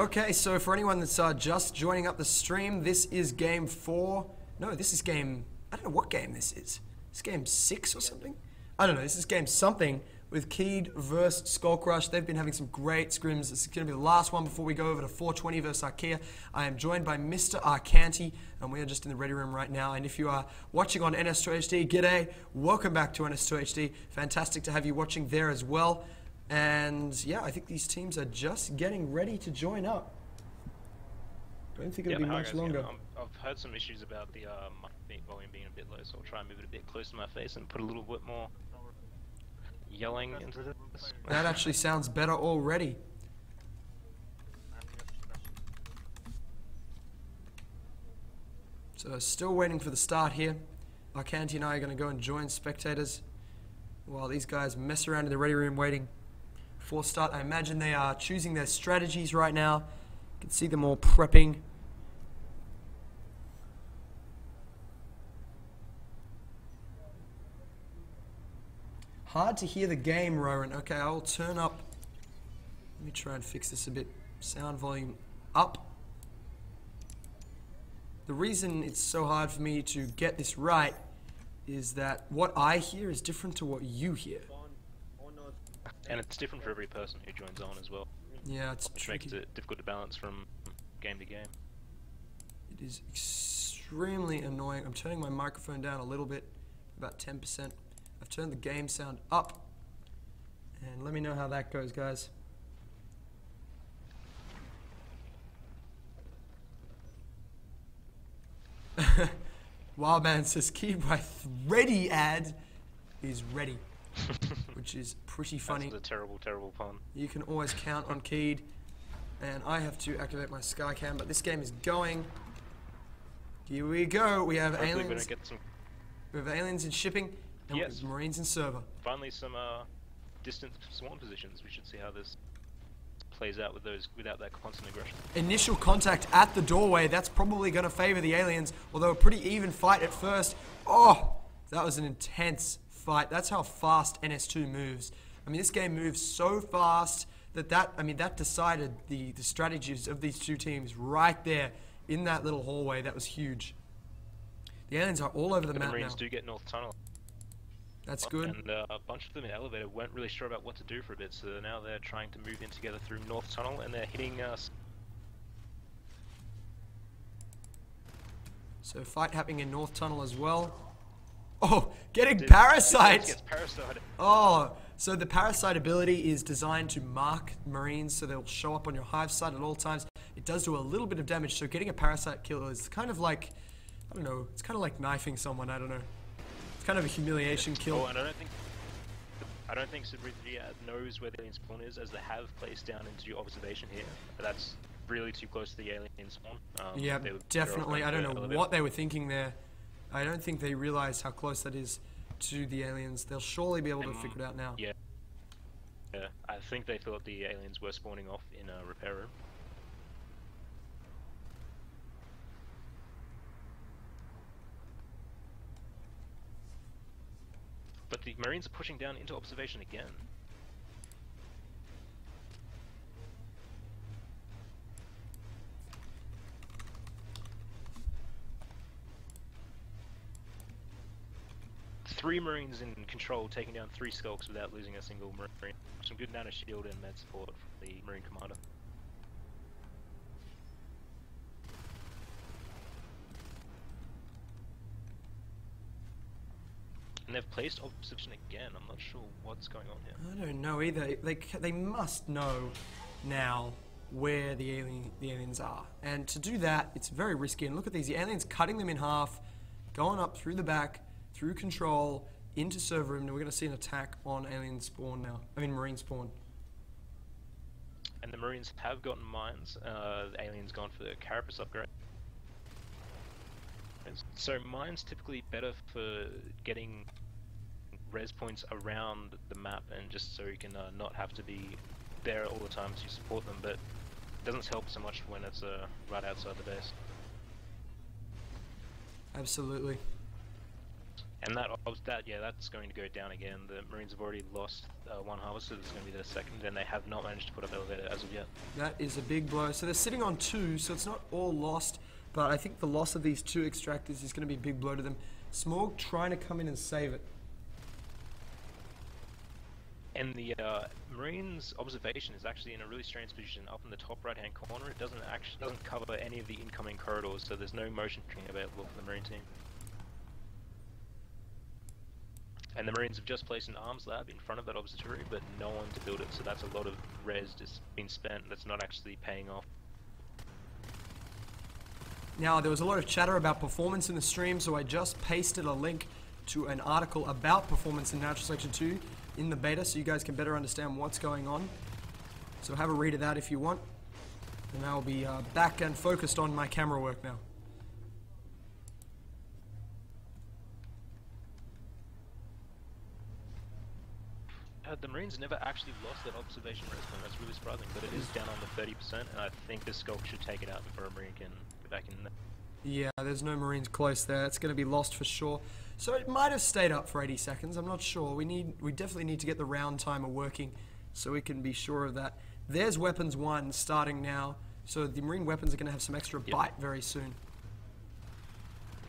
Okay, so for anyone that's just joining up the stream, this is game 4. No, this is game... I don't know what game this is. It's game 6 or something? I don't know. This is game something with Keed versus Skulkrush. They've been having some great scrims. This is going to be the last one before we go over to 420 versus Arkea. I am joined by Mr. Arcanti, and we are just in the ready room right now. And if you are watching on NS2HD, g'day. Welcome back to NS2HD. Fantastic to have you watching there as well. And yeah, I think these teams are just getting ready to join up. Don't think it'll be much longer. Yeah, I've heard some issues about the mic volume being a bit low, so I'll try and move it a bit closer to my face and put a little bit more yelling into this. That actually sounds better already. So still waiting for the start here. Arcanti and I are going to go and join spectators while these guys mess around in the ready room waiting for start. I imagine they are choosing their strategies right now. You can see them all prepping. Hard to hear the game, Rowan. Okay, I'll turn up. Let me try and fix this a bit. Sound volume up. The reason it's so hard for me to get this right is that what I hear is different to what you hear. And it's different for every person who joins on as well. Yeah, it's which tricky. makes it difficult to balance from game to game. It is extremely annoying. I'm turning my microphone down a little bit, about 10%. I've turned the game sound up. And let me know how that goes, guys. Wildman says Cydweithrediad is ready. Which is pretty funny. That's a terrible, terrible pun. You can always count on Keed. And I have to activate my Skycam, but this game is going. Here we go. We have Hopefully aliens. We have aliens in shipping, and we have Marines in server. Finally some distant swarm positions. We should see how this plays out with those without that constant aggression. Initial contact at the doorway. That's probably going to favor the aliens, although a pretty even fight at first. Oh, that was an intense fight. That's how fast NS2 moves. I mean, this game moves so fast that that decided the strategies of these two teams right there in that little hallway. That was huge. The aliens are all over the map now. The Marines do get North Tunnel. That's good. And a bunch of them in elevator weren't really sure about what to do for a bit, so now they're trying to move in together through North Tunnel, and they're hitting us. So fight happening in North Tunnel as well. Oh, getting Parasite! Gets Parasite. Oh, so the Parasite ability is designed to mark Marines so they'll show up on your hive site at all times. It does do a little bit of damage, so getting a Parasite kill is kind of like, I don't know, it's kind of like knifing someone, I don't know. It's kind of a humiliation kill. Oh, and I don't think Cydweithrediad knows where the alien spawn is, as they have placed down into observation here. But that's really too close to the alien spawn. Yeah, definitely. I don't know what they were thinking there. I don't think they realized how close that is to the aliens. They'll surely be able to figure it out now. Yeah. Yeah, I think they thought the aliens were spawning off in a repair room. But the Marines are pushing down into observation again. Three Marines in control, taking down 3 Skulks without losing a single Marine. Some good nano shield and med support from the Marine commander. And they've placed observation again. I'm not sure what's going on here. I don't know either. They must know now where the aliens are. And to do that, it's very risky. And look at these. The aliens cutting them in half, going up through the back, through control, into server room. And we're going to see an attack on alien spawn now. I mean, Marine spawn. And the Marines have gotten mines. The aliens gone for the carapace upgrade. So mines typically better for getting res points around the map, and just so you can not have to be there all the time to support them, but it doesn't help so much when it's right outside the base. Absolutely. And that's going to go down again. The Marines have already lost one harvester. This is going to be their second, and they have not managed to put up elevator as of yet. That is a big blow. So they're sitting on 2, so it's not all lost, but I think the loss of these 2 extractors is going to be a big blow to them. Smorg trying to come in and save it. And the Marines' observation is actually in a really strange position up in the top right-hand corner. It doesn't cover any of the incoming corridors, so there's no motion tracking available for the Marine team. And the Marines have just placed an arms lab in front of that observatory, but no one to build it, so that's a lot of res just been spent that's not actually paying off. Now, there was a lot of chatter about performance in the stream, so I just pasted a link to an article about performance in Natural Selection 2 in the beta, so you guys can better understand what's going on. So have a read of that if you want. And I'll be back and focused on my camera work now. The Marines never actually lost that observation res point. That's really surprising, but it is down on the 30%, and I think the Skulk should take it out before a Marine can get back in there. Yeah, there's no Marines close there. It's going to be lost for sure. So it might have stayed up for 80 seconds. I'm not sure. We definitely need to get the round timer working so we can be sure of that. There's weapons 1 starting now. So the Marine weapons are going to have some extra bite very soon.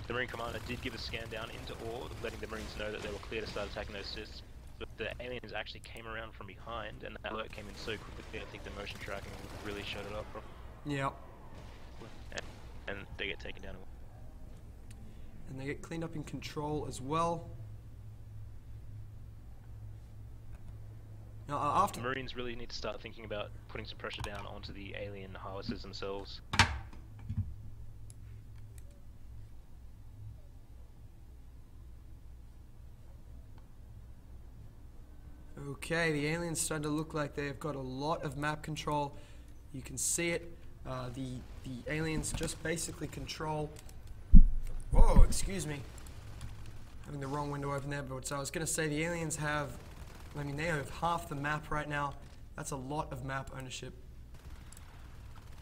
The Marine commander did give a scan down into ore, letting the Marines know that they were clear to start attacking those cysts. But the aliens actually came around from behind, and that alert came in so quickly. I think the motion tracking really showed it up properly. Yeah. And they get taken down. And they get cleaned up in control as well. Now, after the Marines really need to start thinking about putting some pressure down onto the alien harvesters themselves. Okay, the aliens starting to look like they've got a lot of map control. You can see it. The aliens just basically control. Whoa, excuse me. Having the wrong window open there, but so I was going to say the aliens have. I mean, they have half the map right now. That's a lot of map ownership.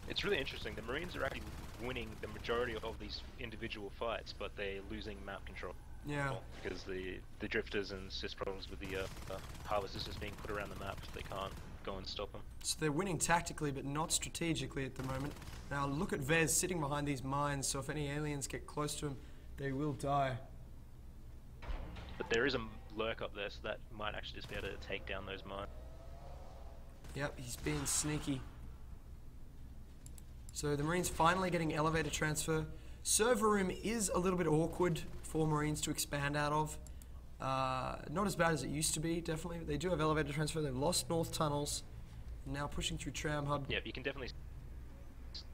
It's really interesting. The Marines are actually winning the majority of these individual fights, but they're losing map control. Yeah. Because the drifters and sys problems with the harvesters just being put around the map, they can't go and stop them. So they're winning tactically, but not strategically at the moment. Now look at Vez sitting behind these mines, so if any aliens get close to him, they will die. But there is a lurk up there, so that might actually just be able to take down those mines. Yep, he's being sneaky. So the Marines finally getting elevator transfer. Server room is a little bit awkward for Marines to expand out of. Not as bad as it used to be, definitely. They do have elevator transfer. They've lost north tunnels. Now pushing through tram hub. Yeah, you can definitely.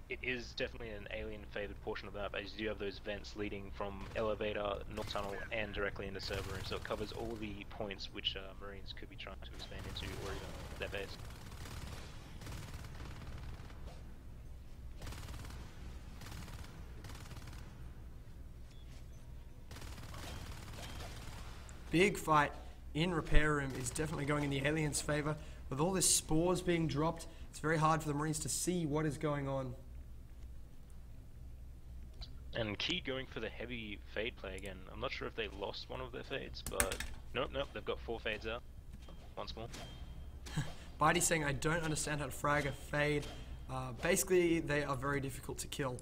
It is definitely an alien-favored portion of that, as you do have those vents leading from elevator, north tunnel, and directly into server room. So it covers all the points which Marines could be trying to expand into, or even their base. Big fight in repair room is definitely going in the aliens' favor. With all this spores being dropped, it's very hard for the Marines to see what is going on. And Key going for the heavy fade play again. I'm not sure if they lost one of their fades, but nope, they've got 4 fades out. Once more. Bitey saying, I don't understand how to frag a fade. Basically, they are very difficult to kill.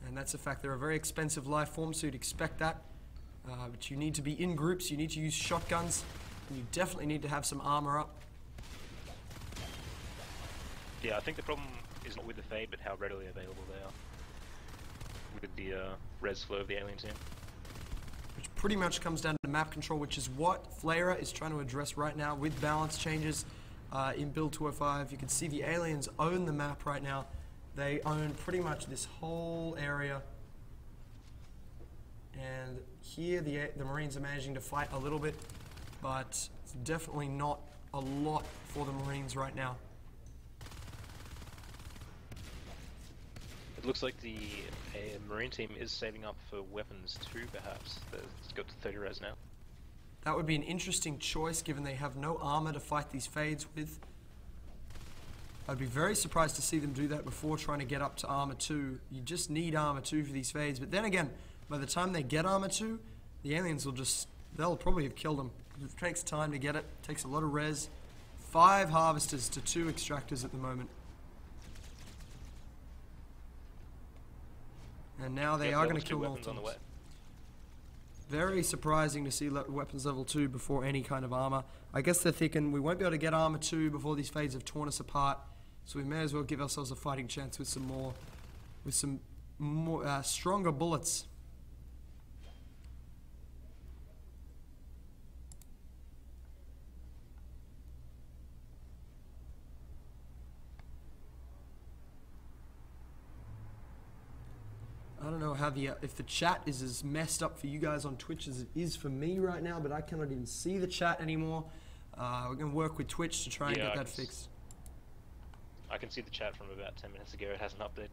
And that's a fact. They're a very expensive life form, so you'd expect that. But you need to be in groups, you need to use shotguns, and you definitely need to have some armor up. Yeah, I think the problem is not with the fade, but how readily available they are. With the res flow of the alien team. Which pretty much comes down to map control, which is what Flaira is trying to address right now with balance changes in build 205. You can see the aliens own the map right now. They own pretty much this whole area. And here the Marines are managing to fight a little bit, but it's definitely not a lot for the Marines right now. It looks like the Marine team is saving up for weapons too, perhaps. It's got to 30 res now. That would be an interesting choice given they have no armor to fight these fades with. I'd be very surprised to see them do that before trying to get up to armor 2. You just need armor 2 for these fades, but then again, by the time they get armor 2, the aliens will just they'll probably have killed him. It takes time to get it. It takes a lot of res. 5 harvesters to 2 extractors at the moment. And now they are going to kill multiples. Very surprising to see weapons level 2 before any kind of armor. I guess they're thinking we won't be able to get armor 2 before these fades have torn us apart. So we may as well give ourselves a fighting chance with some more, stronger bullets. I don't know how if the chat is as messed up for you guys on Twitch as it is for me right now, but I cannot even see the chat anymore. We're going to work with Twitch to try and get that fixed. I can see the chat from about 10 minutes ago. It hasn't updated.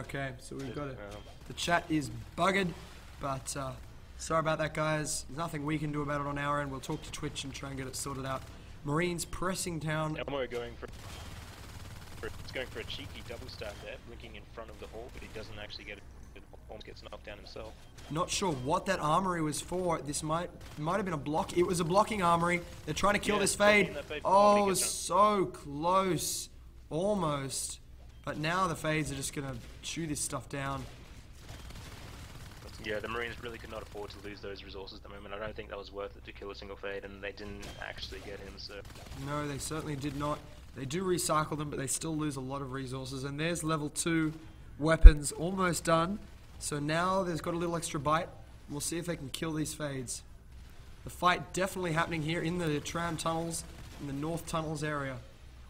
Okay, so we've got it. The chat is buggered, but sorry about that, guys. There's nothing we can do about it on our end. We'll talk to Twitch and try and get it sorted out. Marines pressing down. Elmo going for a cheeky double stab there, blinking in front of the hall, but he doesn't actually get it. Almost gets knocked down himself. Not sure what that armory was for. This might have been a block. It was a blocking armory. They're trying to kill this fade. Oh, it was so close. Almost. But now the fades are just going to chew this stuff down. Yeah, the Marines really could not afford to lose those resources at the moment. I don't think that was worth it to kill a single fade, and they didn't actually get him, so... No, they certainly did not. They do recycle them, but they still lose a lot of resources. And there's level 2 weapons almost done. So now there's got a little extra bite. We'll see if they can kill these fades. The fight definitely happening here in the tram tunnels, in the north tunnels area.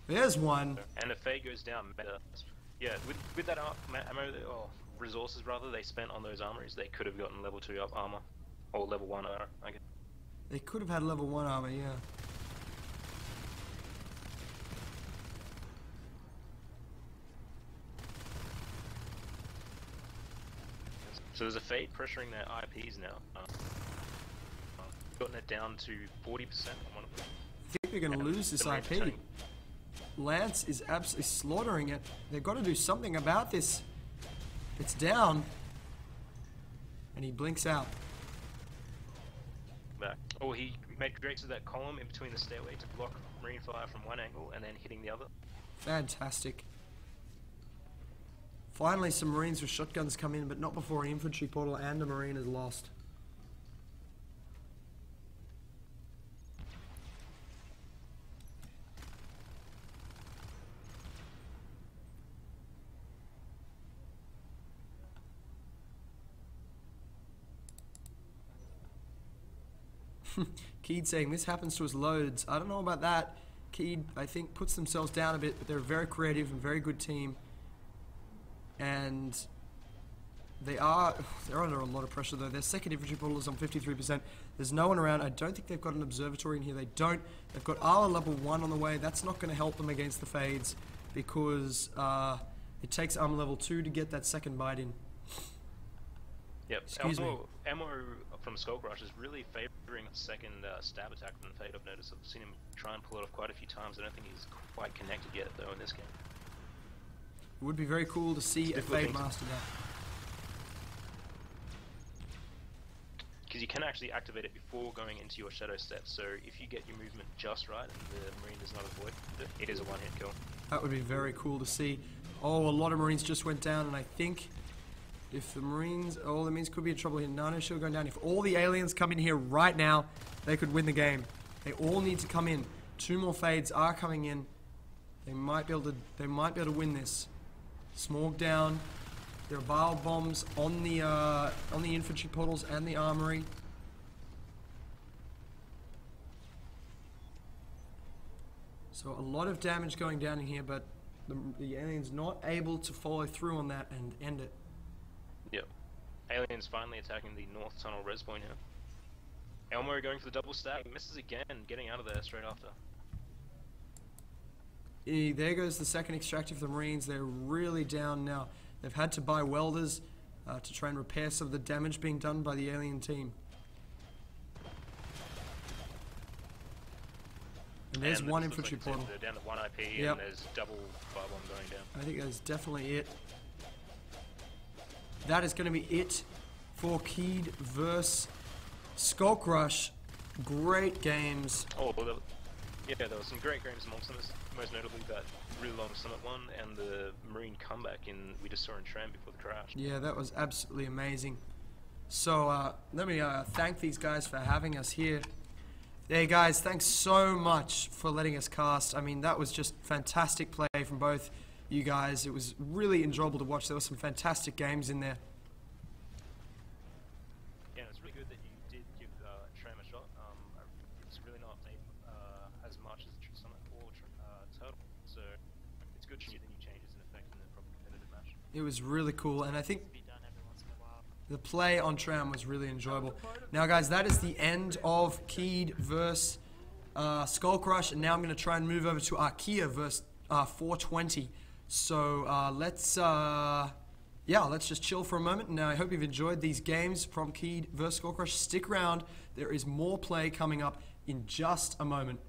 There's one. And the fade goes down better. Yeah, with that ammo, resources rather, they spent on those armories, they could have gotten level 2 up armor. Or level 1 armor, I guess. They could have had level 1 armor, yeah. So there's a fade pressuring their IPs now. Gotten it down to 40% on one of them. I think they're going to lose this IP. Lance is absolutely slaughtering it. They've got to do something about this. It's down. And he blinks out. Back. Oh, he made great to that column in between the stairway to block Marine fire from one angle and then hitting the other. Fantastic. Finally, some Marines with shotguns come in, but not before an infantry portal and a Marine is lost. Keed saying, this happens to us loads. I don't know about that. Keed, I think, puts themselves down a bit, but they're a very creative and very good team. And they're under a lot of pressure though. Their second infantry portal is on 53%. There's no one around. I don't think they've got an observatory in here. They don't. They've got armor level 1 on the way. That's not going to help them against the fades because it takes armor level 2 to get that second bite in. Yep. Ammo from Skulkrush is really favouring the second stab attack from the fade. I've noticed. I've seen him try and pull it off quite a few times. I don't think he's quite connected yet though in this game. It would be very cool to see a fade master that. Because you can actually activate it before going into your shadow step, so if you get your movement just right and the Marine does not avoid it, it is a one-hit kill. That would be very cool to see. Oh, a lot of Marines just went down, and I think if the Marines... Oh, that means could be in trouble here. No shield going down. If all the aliens come in here right now, they could win the game. They all need to come in. 2 more fades are coming in. They might be able to win this. Smorg down. There are bile bombs on the infantry portals and the armory. So a lot of damage going down in here, but the aliens not able to follow through on that and end it. Yep. Aliens finally attacking the north tunnel res point here. Elmo going for the double stack, misses again, getting out of there straight after. There goes the second extractor for the Marines. They're really down now. They've had to buy welders to try and repair some of the damage being done by the alien team. And there's one infantry portal. They're down to 1 IP and there's double firebomb going down. I think that's definitely it. That is going to be it for Keed versus Skulkrush. great games. Oh, well, there were some great games amongst them, most notably that really long Summit one and the Marine comeback we just saw in Tram before the crash. Yeah, that was absolutely amazing. So let me thank these guys for having us here. Hey guys, thanks so much for letting us cast. I mean, that was just fantastic play from both you guys. It was really enjoyable to watch. There were some fantastic games in there. Yeah, it's really good that you did give Tram a shot. It's really not made as much as Summit or Turtle, so it's good to see the new changes in effect in the proper competitive match. It was really cool, and I think the play on Tram was really enjoyable. Now guys, that is the end of Keed versus Skulkrush, and now I'm going to try and move over to Archaea versus 420. So let's just chill for a moment. Now I hope you've enjoyed these games from Keed versus Skulkrush. Stick around, there is more play coming up in just a moment.